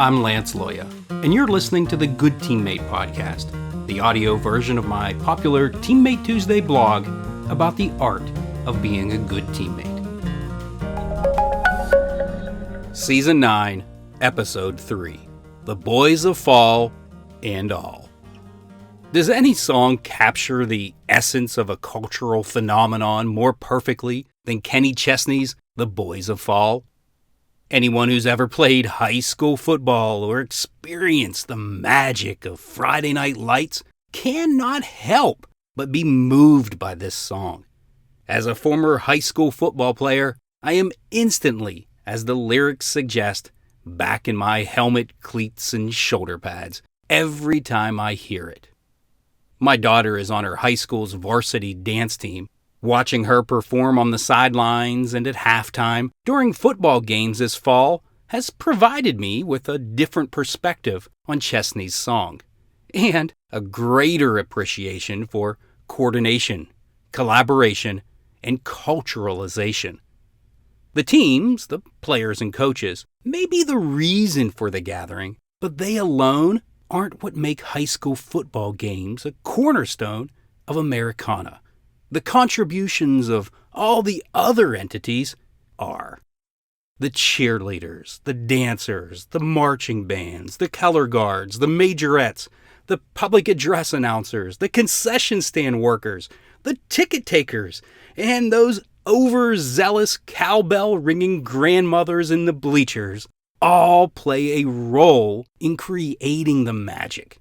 I'm Lance Loya, and you're listening to the Good Teammate podcast, the audio version of my popular Teammate Tuesday blog about the art of being a good teammate. Season 9, Episode 3, The Boys of Fall and All. Does any song capture the essence of a cultural phenomenon more perfectly than Kenny Chesney's The Boys of Fall? Anyone who's ever played high school football or experienced the magic of Friday Night Lights cannot help but be moved by this song. As a former high school football player, I am instantly, as the lyrics suggest, back in my helmet, cleats, and shoulder pads every time I hear it. My daughter is on her high school's varsity dance team. Watching her perform on the sidelines and at halftime during football games this fall has provided me with a different perspective on Chesney's song and a greater appreciation for coordination, collaboration, and culturalization. The teams, the players and coaches, may be the reason for the gathering, but they alone aren't what make high school football games a cornerstone of Americana. The contributions of all the other entities are. The cheerleaders, the dancers, the marching bands, the color guards, the majorettes, the public address announcers, the concession stand workers, the ticket takers, and those overzealous cowbell-ringing grandmothers in the bleachers all play a role in creating the magic.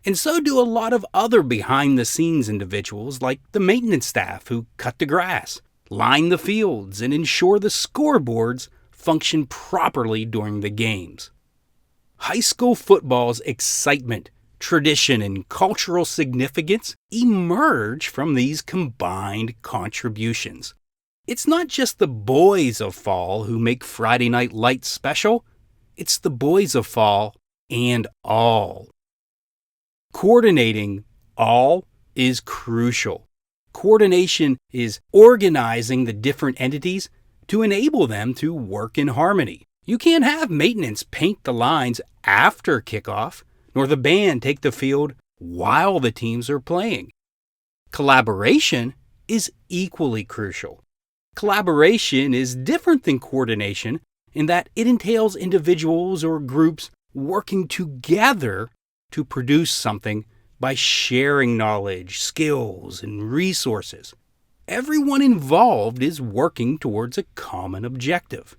And so do a lot of other behind-the-scenes individuals like the maintenance staff who cut the grass, line the fields, and ensure the scoreboards function properly during the games. High school football's excitement, tradition, and cultural significance emerge from these combined contributions. It's not just the boys of fall who make Friday Night Lights special, it's the boys of fall and all. Coordinating all is crucial. Coordination is organizing the different entities to enable them to work in harmony. You can't have maintenance paint the lines after kickoff, nor the band take the field while the teams are playing. Collaboration is equally crucial. Collaboration is different than coordination in that it entails individuals or groups working together to produce something by sharing knowledge, skills, and resources. Everyone involved is working towards a common objective.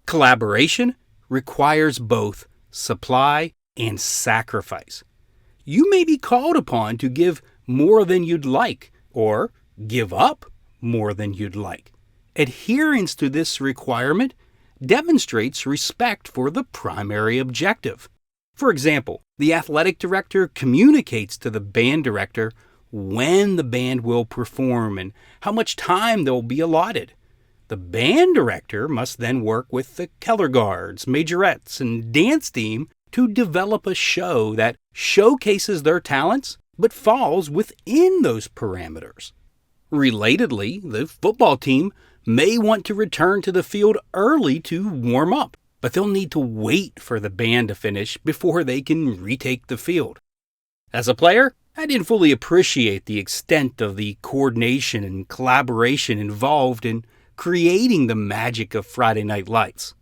Collaboration requires both supply and sacrifice. You may be called upon to give more than you'd like, or give up more than you'd like. Adherence to this requirement demonstrates respect for the primary objective. For example, the athletic director communicates to the band director when the band will perform and how much time they'll be allotted. The band director must then work with the color guards, majorettes, and dance team to develop a show that showcases their talents but falls within those parameters. Relatedly, the football team may want to return to the field early to warm up, but they'll need to wait for the band to finish before they can retake the field. As a player, I didn't fully appreciate the extent of the coordination and collaboration involved in creating the magic of Friday Night Lights.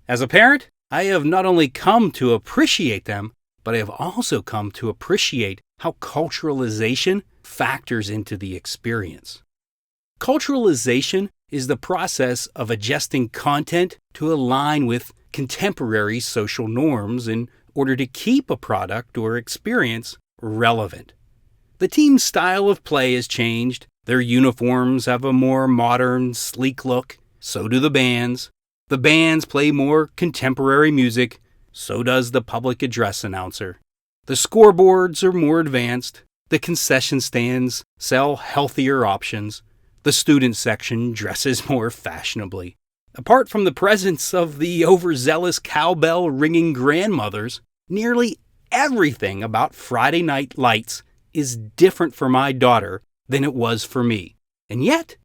As a parent, I have not only come to appreciate them, but I have also come to appreciate how culturalization factors into the experience. Culturalization is the process of adjusting content to align with contemporary social norms in order to keep a product or experience relevant. The team's style of play has changed. Their uniforms have a more modern, sleek look. So do the bands. The bands play more contemporary music. So does the public address announcer. The scoreboards are more advanced. The concession stands sell healthier options. The student section dresses more fashionably. Apart from the presence of the overzealous cowbell-ringing grandmothers, nearly everything about Friday Night Lights is different for my daughter than it was for me. And yet,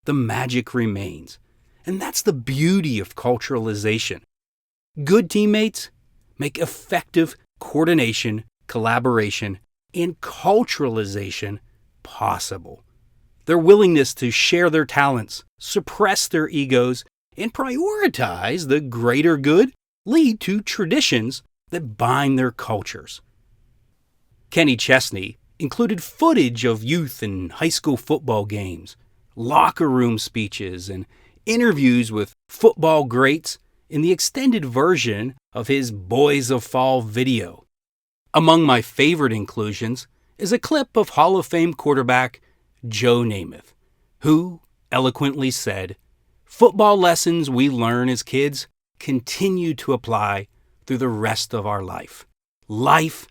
the magic remains. And that's the beauty of culturalization. Good teammates make effective coordination, collaboration, and culturalization possible. Their willingness to share their talents, suppress their egos, and prioritize the greater good lead to traditions that bind their cultures. Kenny Chesney included footage of youth and high school football games, locker room speeches, and interviews with football greats in the extended version of his Boys of Fall video. Among my favorite inclusions is a clip of Hall of Fame quarterback Joe Namath, who eloquently said, "Football lessons we learn as kids continue to apply through the rest of our life. Life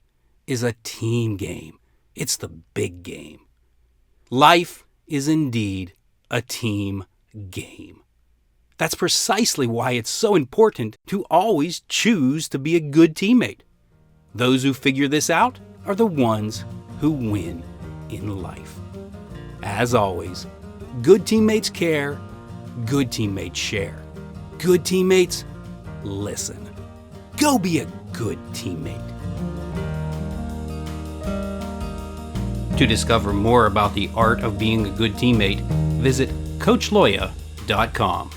is a team game. It's the big game. Life is indeed a team game." That's precisely why it's so important to always choose to be a good teammate. Those who figure this out are the ones who win in life. As always, good teammates care, good teammates share, good teammates listen. Go be a good teammate. To discover more about the art of being a good teammate, visit CoachLoya.com.